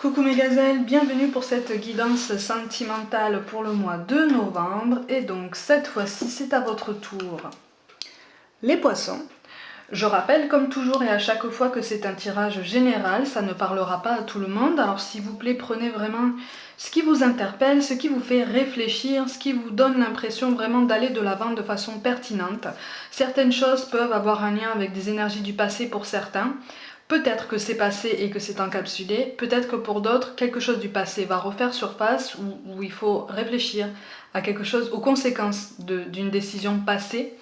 Coucou mes gazelles, bienvenue pour cette guidance sentimentale pour le mois de novembre. Et donc cette fois-ci, c'est à votre tour. Les poissons, je rappelle comme toujours et à chaque fois que c'est un tirage général, ça ne parlera pas à tout le monde. Alors s'il vous plaît, prenez vraiment ce qui vous interpelle, ce qui vous fait réfléchir, ce qui vous donne l'impression vraiment d'aller de l'avant de façon pertinente. Certaines choses peuvent avoir un lien avec des énergies du passé pour certains. Peut-être que c'est passé et que c'est encapsulé, peut-être que pour d'autres, quelque chose du passé va refaire surface où il faut réfléchir à quelque chose, aux conséquences d'une décision passée.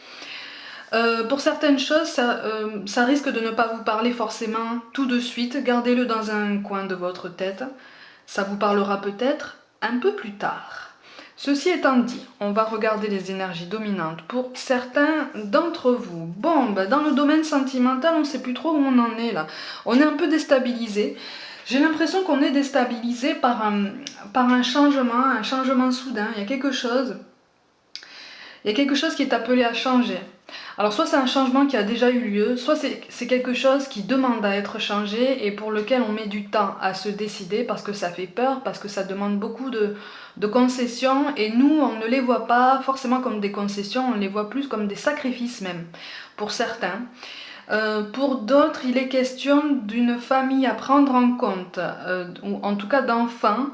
Pour certaines choses, ça risque de ne pas vous parler forcément tout de suite, gardez-le dans un coin de votre tête. Ça vous parlera peut-être un peu plus tard. Ceci étant dit, on va regarder les énergies dominantes pour certains d'entre vous. Bon, dans le domaine sentimental, on ne sait plus trop où on en est là. On est un peu déstabilisé. J'ai l'impression qu'on est déstabilisé par un changement soudain. Il y a quelque chose qui est appelé à changer. Alors soit c'est un changement qui a déjà eu lieu, soit c'est quelque chose qui demande à être changé et pour lequel on met du temps à se décider parce que ça fait peur, parce que ça demande beaucoup de concessions et nous on ne les voit pas forcément comme des concessions, on les voit plus comme des sacrifices même pour certains. Pour d'autres il est question d'une famille à prendre en compte, ou en tout cas d'enfants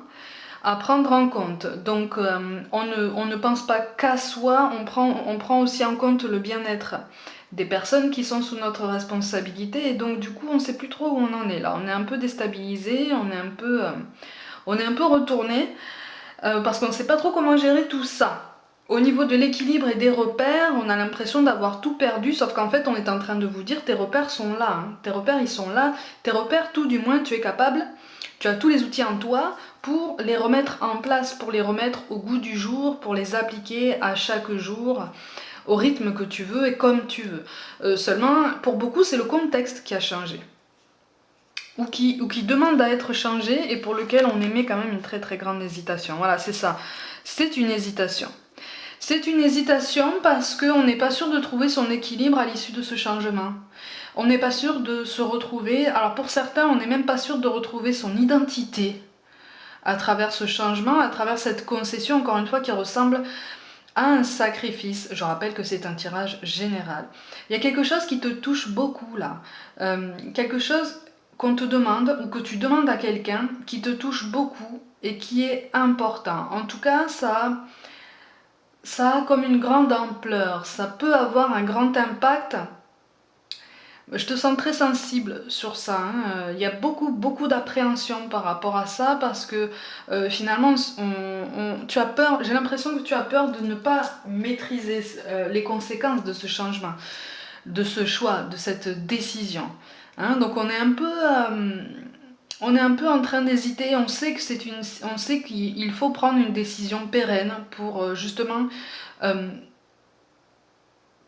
à prendre en compte. Donc on ne pense pas qu'à soi, on prend aussi en compte le bien-être des personnes qui sont sous notre responsabilité et donc du coup on ne sait plus trop où on en est là. On est un peu déstabilisé, on est un peu retourné parce qu'on ne sait pas trop comment gérer tout ça. Au niveau de l'équilibre et des repères, on a l'impression d'avoir tout perdu, sauf qu'en fait on est en train de vous dire tes repères sont là, hein. Tes repères ils sont là, tes repères tout du moins tu es capable, tu as tous les outils en toi pour les remettre en place, pour les remettre au goût du jour, pour les appliquer à chaque jour, au rythme que tu veux et comme tu veux. Seulement, pour beaucoup, c'est le contexte qui a changé, ou qui demande à être changé et pour lequel on émet quand même une très très grande hésitation. Voilà, c'est ça. C'est une hésitation. C'est une hésitation parce qu'on n'est pas sûr de trouver son équilibre à l'issue de ce changement. On n'est pas sûr de se retrouver, alors pour certains, on n'est même pas sûr de retrouver son identité à travers ce changement, à travers cette concession, encore une fois, qui ressemble à un sacrifice. Je rappelle que c'est un tirage général. Il y a quelque chose qui te touche beaucoup là, quelque chose qu'on te demande ou que tu demandes à quelqu'un qui te touche beaucoup et qui est important. En tout cas, ça a comme une grande ampleur, ça peut avoir un grand impact. Je te sens très sensible sur ça, hein. Il y a beaucoup d'appréhension par rapport à ça parce que finalement tu as peur, j'ai l'impression que tu as peur de ne pas maîtriser les conséquences de ce changement, de ce choix, de cette décision, hein. Donc on est un peu en train d'hésiter, on sait qu'il faut prendre une décision pérenne pour justement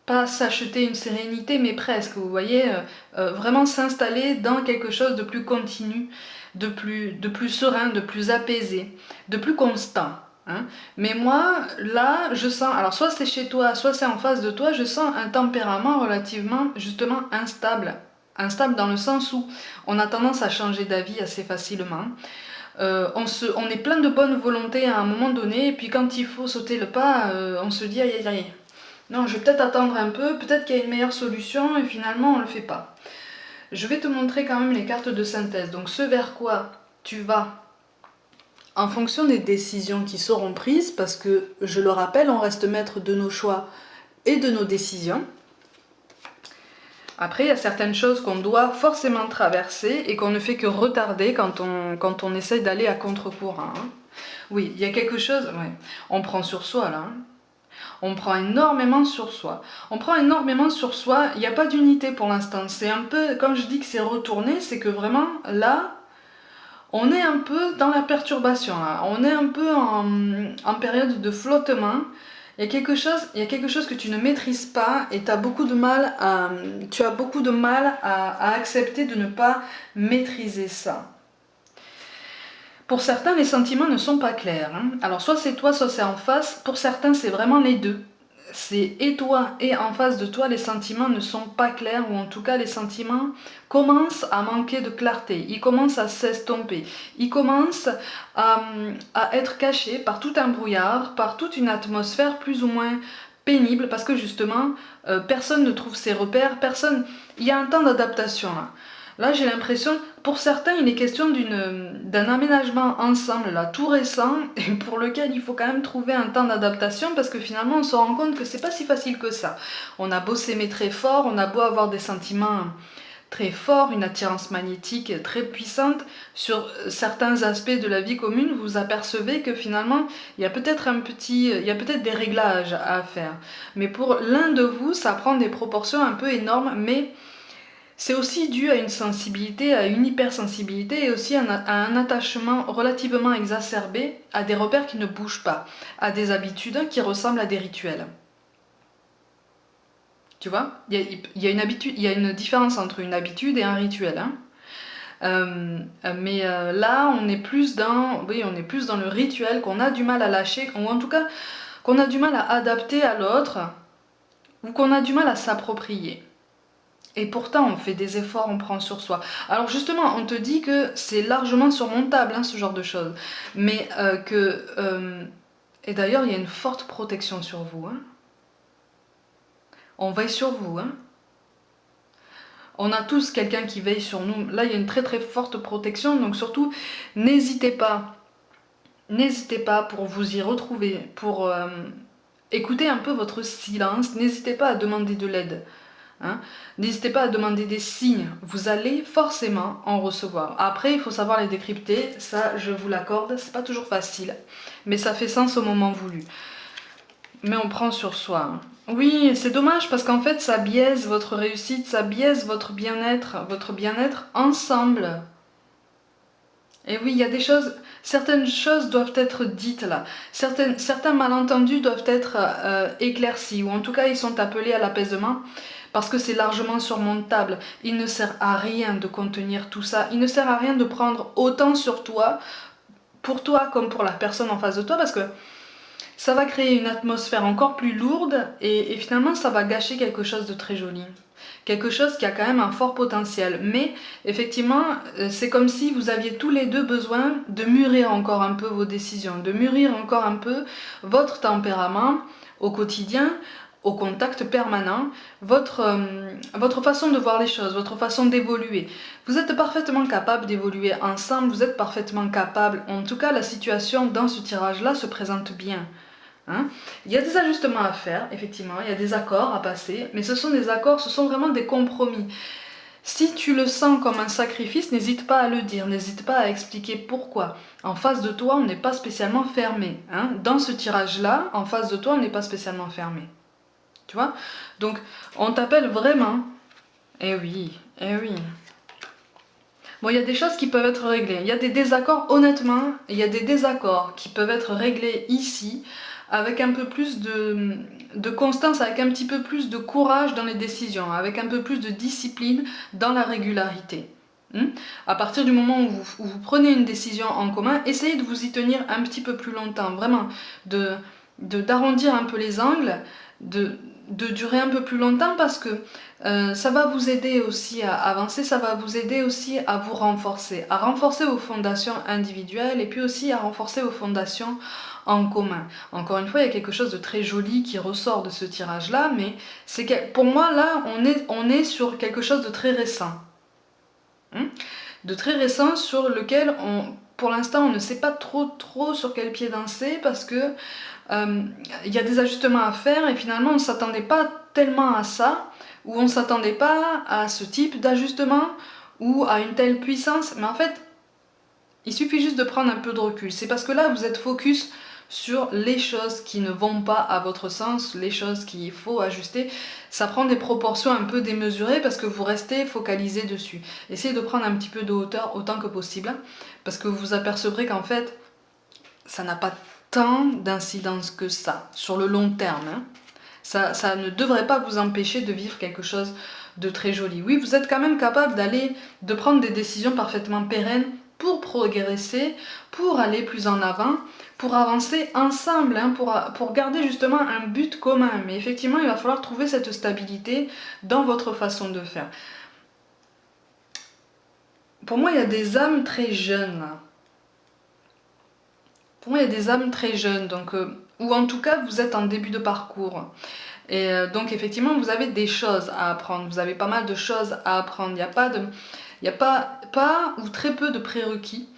pas s'acheter une sérénité, mais presque, vous voyez, vraiment s'installer dans quelque chose de plus continu, de plus serein, de plus apaisé, de plus constant. Hein. Mais moi, là, je sens, alors soit c'est chez toi, soit c'est en face de toi, je sens un tempérament relativement, justement, instable. Instable dans le sens où on a tendance à changer d'avis assez facilement. On est plein de bonne volonté à un moment donné, et puis quand il faut sauter le pas, on se dit aïe aïe aïe. Non, je vais peut-être attendre un peu, peut-être qu'il y a une meilleure solution et finalement on ne le fait pas. Je vais te montrer quand même les cartes de synthèse. Donc ce vers quoi tu vas en fonction des décisions qui seront prises, parce que je le rappelle, on reste maître de nos choix et de nos décisions. Après, il y a certaines choses qu'on doit forcément traverser et qu'on ne fait que retarder quand on essaye d'aller à contre-courant. Hein. Oui, il y a quelque chose, ouais, on prend sur soi là. Hein. On prend énormément sur soi. On prend énormément sur soi, il n'y a pas d'unité pour l'instant. C'est un peu, comme je dis que c'est retourné, c'est que vraiment, là, on est un peu dans la perturbation. Là. On est un peu en période de flottement. Il y a quelque chose que tu ne maîtrises pas et tu as beaucoup de mal à accepter de ne pas maîtriser ça. Pour certains, les sentiments ne sont pas clairs. Hein. Alors soit c'est toi, soit c'est en face. Pour certains, c'est vraiment les deux. et toi et en face de toi, les sentiments ne sont pas clairs, ou en tout cas les sentiments commencent à manquer de clarté, ils commencent à s'estomper, ils commencent à être cachés par tout un brouillard, par toute une atmosphère plus ou moins pénible, parce que justement, personne ne trouve ses repères, personne... Il y a un temps d'adaptation là. Là, j'ai l'impression, pour certains, il est question d'un aménagement ensemble, là, tout récent, et pour lequel il faut quand même trouver un temps d'adaptation, parce que finalement, on se rend compte que c'est pas si facile que ça. On a beau s'aimer très fort, on a beau avoir des sentiments très forts, une attirance magnétique très puissante, sur certains aspects de la vie commune, vous apercevez que finalement, il y a peut-être des réglages à faire. Mais pour l'un de vous, ça prend des proportions un peu énormes, mais c'est aussi dû à une sensibilité, à une hypersensibilité et aussi à un attachement relativement exacerbé à des repères qui ne bougent pas, à des habitudes qui ressemblent à des rituels. Tu vois, il y a une différence entre une habitude et un rituel. Hein. Là, on est plus dans le rituel qu'on a du mal à lâcher, ou en tout cas qu'on a du mal à adapter à l'autre, ou qu'on a du mal à s'approprier. Et pourtant, on fait des efforts, on prend sur soi. Alors justement, on te dit que c'est largement surmontable, hein, ce genre de choses. Mais et d'ailleurs, il y a une forte protection sur vous. Hein. On veille sur vous. Hein. On a tous quelqu'un qui veille sur nous. Là, il y a une très très forte protection. Donc surtout, n'hésitez pas. N'hésitez pas pour vous y retrouver, pour écouter un peu votre silence. N'hésitez pas à demander de l'aide. Hein. N'hésitez pas à demander des signes, vous allez forcément en recevoir. Après, il faut savoir les décrypter, ça je vous l'accorde, c'est pas toujours facile, mais ça fait sens au moment voulu. Mais on prend sur soi. Hein. Oui, c'est dommage parce qu'en fait ça biaise votre réussite, ça biaise votre bien-être ensemble. Et oui, il y a des choses, certaines choses doivent être dites là, certains malentendus doivent être éclaircis, ou en tout cas ils sont appelés à l'apaisement. Parce que c'est largement surmontable. Il ne sert à rien de contenir tout ça. Il ne sert à rien de prendre autant sur toi, pour toi comme pour la personne en face de toi, parce que ça va créer une atmosphère encore plus lourde et finalement ça va gâcher quelque chose de très joli. Quelque chose qui a quand même un fort potentiel. Mais effectivement, c'est comme si vous aviez tous les deux besoin de mûrir encore un peu vos décisions, de mûrir encore un peu votre tempérament au quotidien, au contact permanent, votre façon de voir les choses, votre façon d'évoluer. Vous êtes parfaitement capable d'évoluer ensemble, vous êtes parfaitement capable, en tout cas la situation dans ce tirage-là se présente bien. Hein. Il y a des ajustements à faire, effectivement, il y a des accords à passer, mais ce sont des accords, ce sont vraiment des compromis. Si tu le sens comme un sacrifice, n'hésite pas à le dire, n'hésite pas à expliquer pourquoi. En face de toi, on n'est pas spécialement fermé. Hein. Dans ce tirage-là, en face de toi, on n'est pas spécialement fermé. Tu vois? Donc, on t'appelle vraiment. Eh oui, eh oui. Bon, il y a des choses qui peuvent être réglées. Il y a des désaccords, honnêtement, il y a des désaccords qui peuvent être réglés ici, avec un peu plus de constance, avec un petit peu plus de courage dans les décisions, avec un peu plus de discipline dans la régularité. À partir du moment où vous prenez une décision en commun, essayez de vous y tenir un petit peu plus longtemps, vraiment, d'arrondir un peu les angles, de durer un peu plus longtemps parce que ça va vous aider aussi à avancer, ça va vous aider aussi à vous renforcer, à renforcer vos fondations individuelles et puis aussi à renforcer vos fondations en commun. Encore une fois, il y a quelque chose de très joli qui ressort de ce tirage-là, mais pour moi, là, on est sur quelque chose de très récent. De très récent sur lequel, pour l'instant, on ne sait pas trop sur quel pied danser parce que il y a des ajustements à faire et finalement on ne s'attendait pas tellement à ça, ou on ne s'attendait pas à ce type d'ajustement ou à une telle puissance, mais en fait il suffit juste de prendre un peu de recul. C'est parce que là vous êtes focus sur les choses qui ne vont pas à votre sens, les choses qu'il faut ajuster. Ça prend des proportions un peu démesurées parce que vous restez focalisé dessus. Essayez de prendre un petit peu de hauteur autant que possible, parce que vous apercevrez qu'en fait ça n'a pas tant d'incidence que ça, sur le long terme. Hein. Ça ne devrait pas vous empêcher de vivre quelque chose de très joli. Oui, vous êtes quand même capable de prendre des décisions parfaitement pérennes pour progresser, pour aller plus en avant, pour avancer ensemble, hein, pour garder justement un but commun. Mais effectivement, il va falloir trouver cette stabilité dans votre façon de faire. Pour moi, il y a des âmes très jeunes. Pour moi, il y a des âmes très jeunes, donc, ou en tout cas, vous êtes en début de parcours. Et donc, effectivement, vous avez des choses à apprendre. Vous avez pas mal de choses à apprendre. Il n'y a pas de, il y a pas ou très peu de prérequis.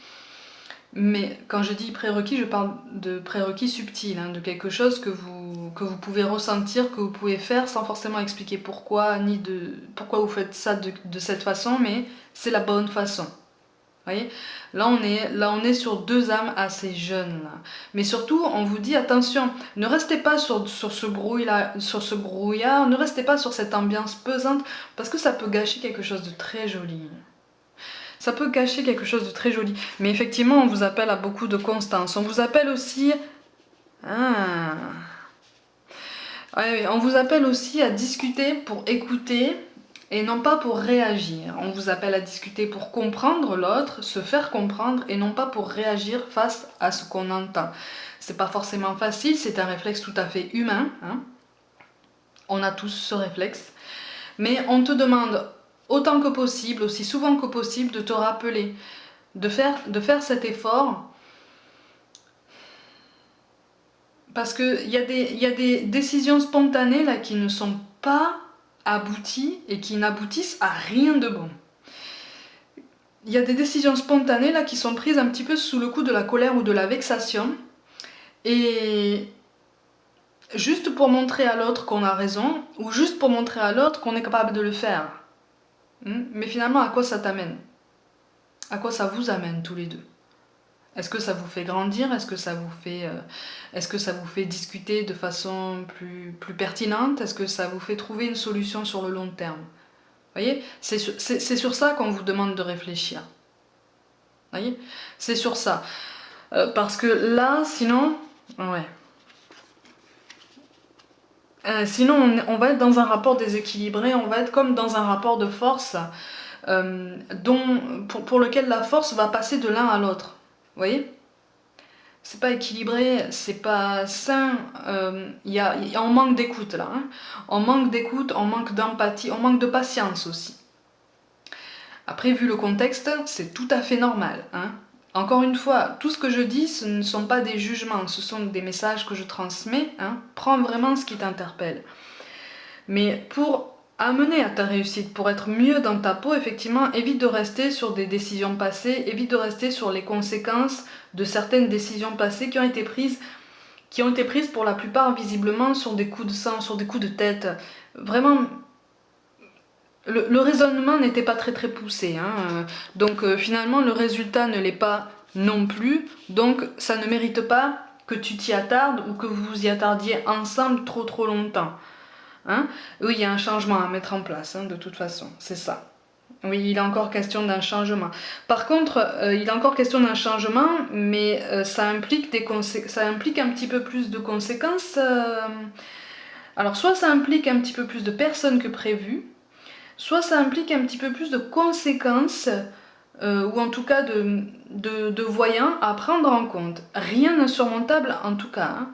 Mais quand je dis prérequis, je parle de prérequis subtils, hein, de quelque chose que vous pouvez ressentir, que vous pouvez faire sans forcément expliquer pourquoi, ni de pourquoi vous faites ça de cette façon, mais c'est la bonne façon. Vous voyez, là on est sur deux âmes assez jeunes. Là. Mais surtout, on vous dit attention, ne restez pas sur ce brouillard, ne restez pas sur cette ambiance pesante, parce que ça peut gâcher quelque chose de très joli. Ça peut gâcher quelque chose de très joli. Mais effectivement, on vous appelle à beaucoup de constance. On vous appelle aussi... Ah. Ouais, on vous appelle aussi à discuter pour écouter et non pas pour réagir. On vous appelle à discuter pour comprendre l'autre, se faire comprendre et non pas pour réagir face à ce qu'on entend. C'est pas forcément facile, c'est un réflexe tout à fait humain. Hein. On a tous ce réflexe. Mais on te demande autant que possible, aussi souvent que possible, de te rappeler, de faire cet effort. Parce qu'il y a des décisions spontanées là qui ne sont pas abouties et qui n'aboutissent à rien de bon. Il y a des décisions spontanées là qui sont prises un petit peu sous le coup de la colère ou de la vexation. Et juste pour montrer à l'autre qu'on a raison, ou juste pour montrer à l'autre qu'on est capable de le faire. Mais finalement, à quoi ça t'amène? À quoi ça vous amène tous les deux? Est-ce que ça vous fait grandir? Est-ce que ça vous fait discuter de façon plus pertinente? Est-ce que ça vous fait trouver une solution sur le long terme? Vous voyez, c'est sur ça qu'on vous demande de réfléchir. Vous voyez, c'est sur ça. Parce que là, sinon, ouais. Sinon, on va être dans un rapport déséquilibré, on va être comme dans un rapport de force pour lequel la force va passer de l'un à l'autre. Vous voyez? C'est pas équilibré, c'est pas sain, on manque d'écoute là. Hein. On manque d'écoute, on manque d'empathie, on manque de patience aussi. Après, vu le contexte, c'est tout à fait normal. Hein. Encore une fois, tout ce que je dis, ce ne sont pas des jugements, ce sont des messages que je transmets. Hein. Prends vraiment ce qui t'interpelle. Mais pour amener à ta réussite, pour être mieux dans ta peau, effectivement, évite de rester sur des décisions passées, évite de rester sur les conséquences de certaines décisions passées qui ont été prises pour la plupart visiblement sur des coups de sang, sur des coups de tête. Vraiment, le raisonnement n'était pas très poussé. Hein. Donc finalement, le résultat ne l'est pas non plus. Donc ça ne mérite pas que tu t'y attardes ou que vous vous y attardiez ensemble trop longtemps. Hein. Oui, il y a un changement à mettre en place, hein, de toute façon, c'est ça. Oui, il est encore question d'un changement. Par contre, il est encore question d'un changement, mais ça implique un petit peu plus de conséquences. Alors, soit ça implique un petit peu plus de personnes que prévu, soit ça implique un petit peu plus de conséquences, ou en tout cas de voyants à prendre en compte. Rien d'insurmontable en tout cas. Hein.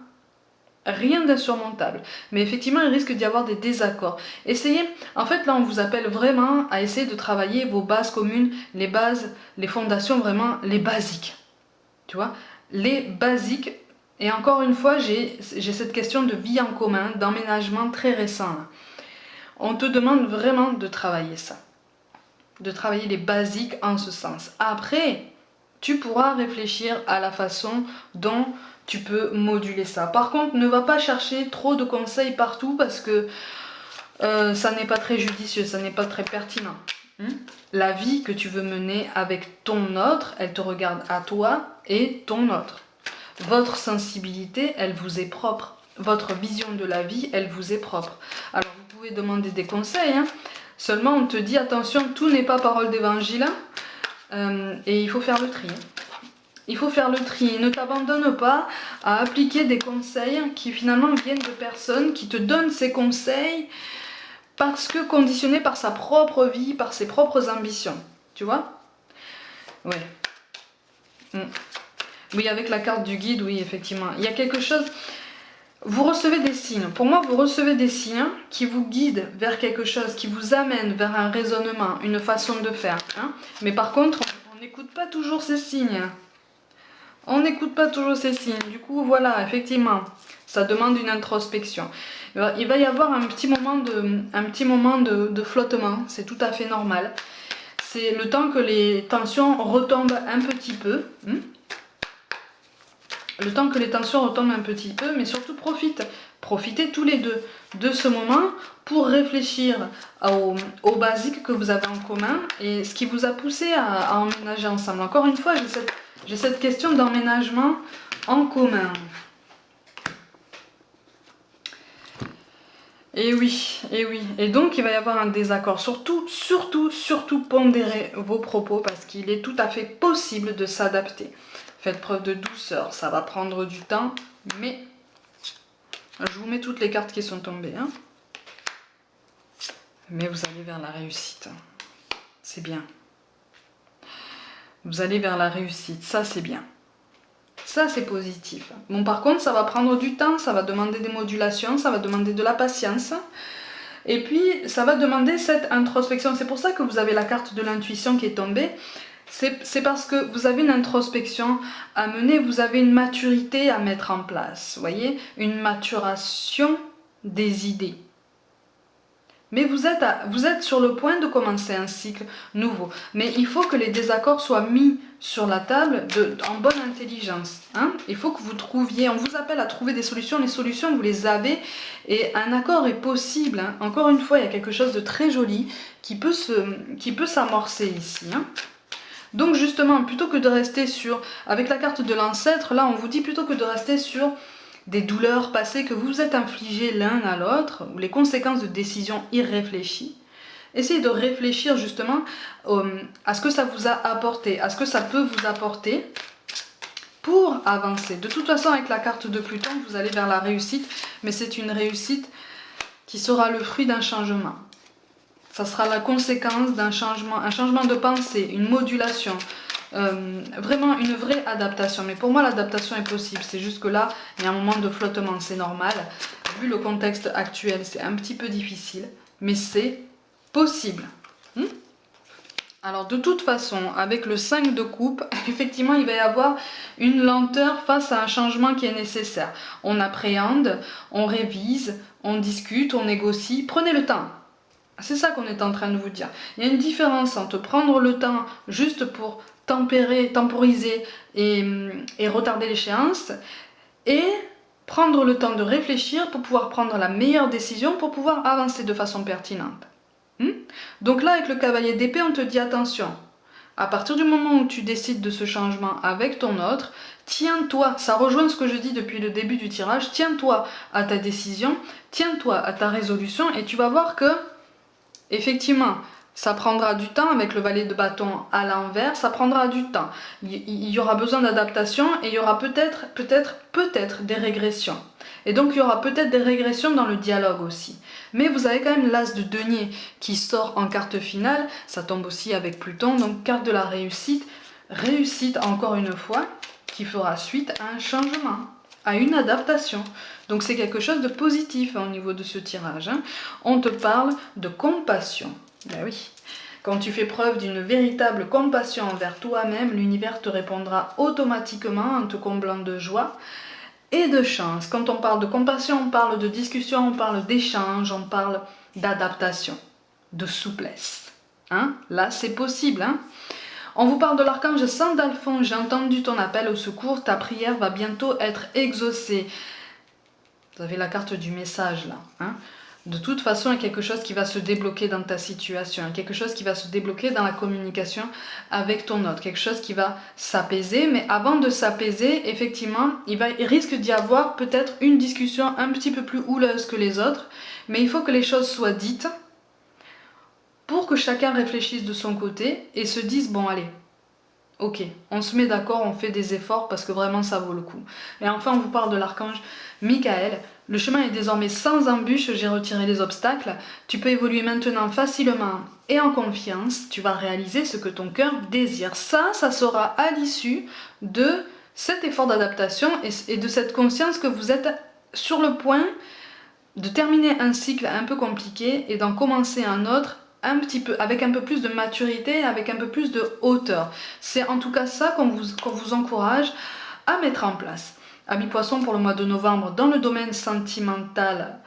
Rien d'insurmontable. Mais effectivement, il risque d'y avoir des désaccords. Essayez, en fait là on vous appelle vraiment à essayer de travailler vos bases communes, les bases, les fondations, vraiment les basiques. Tu vois, les basiques. Et encore une fois, j'ai cette question de vie en commun, d'emménagement très récent. Là. On te demande vraiment de travailler ça. De travailler les basiques en ce sens. Après, tu pourras réfléchir à la façon dont tu peux moduler ça. Par contre, ne va pas chercher trop de conseils partout parce que ça n'est pas très judicieux, ça n'est pas très pertinent. La vie que tu veux mener avec ton autre, elle te regarde à toi et ton autre. Votre sensibilité, elle vous est propre. Votre vision de la vie, elle vous est propre. Alors, vous pouvez demander des conseils, hein. Seulement, on te dit, attention, tout n'est pas parole d'évangile. Et il faut faire le tri. Il faut faire le tri. Ne t'abandonne pas à appliquer des conseils qui finalement viennent de personnes qui te donnent ces conseils parce que conditionnés par sa propre vie, par ses propres ambitions. Tu vois? Ouais. Oui, avec la carte du guide, oui, effectivement. Il y a quelque chose... Vous recevez des signes. Pour moi, vous recevez des signes qui vous guident vers quelque chose, qui vous amènent vers un raisonnement, une façon de faire. Hein. Mais par contre, on n'écoute pas toujours ces signes. On n'écoute pas toujours ces signes. Du coup, voilà, effectivement, ça demande une introspection. Il va y avoir un petit moment de flottement. C'est tout à fait normal. C'est le temps que les tensions retombent un petit peu. Le temps que les tensions retombent un petit peu, mais surtout profitez tous les deux de ce moment pour réfléchir aux basiques que vous avez en commun et ce qui vous a poussé à emménager ensemble. Encore une fois, j'ai cette question d'emménagement en commun. Et oui, et oui. Et donc, il va y avoir un désaccord. Surtout, pondérez vos propos parce qu'il est tout à fait possible de s'adapter. Faites preuve de douceur, ça va prendre du temps, mais je vous mets toutes les cartes qui sont tombées. Hein. Mais vous allez vers la réussite. C'est bien. Vous allez vers la réussite, ça c'est bien. Ça c'est positif. Bon, par contre, ça va prendre du temps, ça va demander des modulations, ça va demander de la patience. Et puis, ça va demander cette introspection. C'est pour ça que vous avez la carte de l'intuition qui est tombée. C'est parce que vous avez une introspection à mener, vous avez une maturité à mettre en place. Vous voyez, une maturation des idées. Mais vous êtes sur le point de commencer un cycle nouveau. Mais il faut que les désaccords soient mis sur la table en bonne intelligence. Hein. Il faut que vous trouviez, on vous appelle à trouver des solutions. Les solutions, vous les avez. Et un accord est possible. Hein. Encore une fois, il y a quelque chose de très joli qui peut s'amorcer ici. Hein. Donc justement, plutôt que de rester avec la carte de l'ancêtre, là on vous dit plutôt que de rester sur des douleurs passées que vous vous êtes infligées l'un à l'autre, ou les conséquences de décisions irréfléchies, essayez de réfléchir justement à ce que ça vous a apporté, à ce que ça peut vous apporter pour avancer. De toute façon, avec la carte de Pluton, vous allez vers la réussite, mais c'est une réussite qui sera le fruit d'un changement. Ça sera la conséquence d'un changement, un changement de pensée, une modulation, vraiment une vraie adaptation. Mais pour moi, l'adaptation est possible. C'est juste que là, il y a un moment de flottement, c'est normal. Vu le contexte actuel, c'est un petit peu difficile, mais c'est possible. Alors de toute façon, avec le 5 de coupe, effectivement, il va y avoir une lenteur face à un changement qui est nécessaire. On appréhende, on révise, on discute, on négocie. Prenez le temps. C'est ça qu'on est en train de vous dire. Il y a une différence entre prendre le temps juste pour temporiser et retarder l'échéance et prendre le temps de réfléchir pour pouvoir prendre la meilleure décision pour pouvoir avancer de façon pertinente. Donc là, avec le cavalier d'épée, on te dit attention. À partir du moment où tu décides de ce changement avec ton autre, tiens-toi, ça rejoint ce que je dis depuis le début du tirage, tiens-toi à ta décision, tiens-toi à ta résolution et tu vas voir que effectivement, ça prendra du temps avec le valet de bâton à l'envers, ça prendra du temps. Il y aura besoin d'adaptation et il y aura peut-être des régressions. Et donc il y aura peut-être des régressions dans le dialogue aussi. Mais vous avez quand même l'as de denier qui sort en carte finale, ça tombe aussi avec Pluton, donc carte de la réussite. Réussite encore une fois, qui fera suite à un changement, à une adaptation. Donc c'est quelque chose de positif au niveau de ce tirage. Hein. On te parle de compassion. Ben oui. Quand tu fais preuve d'une véritable compassion envers toi-même, l'univers te répondra automatiquement en te comblant de joie et de chance. Quand on parle de compassion, on parle de discussion, on parle d'échange, on parle d'adaptation, de souplesse. Hein. Là, c'est possible. Hein. On vous parle de l'archange Sandalphon. J'ai entendu ton appel au secours, ta prière va bientôt être exaucée. Vous avez la carte du message là. Hein. De toute façon, il y a quelque chose qui va se débloquer dans ta situation, quelque chose qui va se débloquer dans la communication avec ton autre, quelque chose qui va s'apaiser. Mais avant de s'apaiser, effectivement, il risque d'y avoir peut-être une discussion un petit peu plus houleuse que les autres. Mais il faut que les choses soient dites pour que chacun réfléchisse de son côté et se dise, bon allez, ok, on se met d'accord, on fait des efforts parce que vraiment ça vaut le coup. Et enfin, on vous parle de l'archange Michael. Le chemin est désormais sans embûches, j'ai retiré les obstacles. Tu peux évoluer maintenant facilement et en confiance. Tu vas réaliser ce que ton cœur désire. Ça sera à l'issue de cet effort d'adaptation et de cette conscience que vous êtes sur le point de terminer un cycle un peu compliqué et d'en commencer un autre un petit peu, avec un peu plus de maturité, avec un peu plus de hauteur. C'est en tout cas ça qu'on vous encourage à mettre en place. Amis Poissons, pour le mois de novembre, dans le domaine sentimental,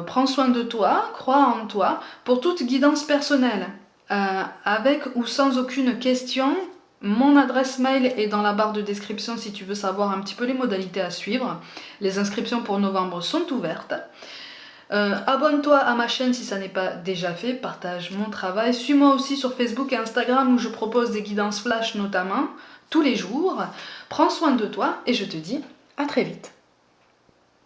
prends soin de toi, crois en toi. Pour toute guidance personnelle, avec ou sans aucune question, mon adresse mail est dans la barre de description si tu veux savoir un petit peu les modalités à suivre. Les inscriptions pour novembre sont ouvertes. Abonne-toi à ma chaîne si ça n'est pas déjà fait, partage mon travail. Suis-moi aussi sur Facebook et Instagram où je propose des guidances flash notamment, tous les jours. Prends soin de toi et je te dis à très vite.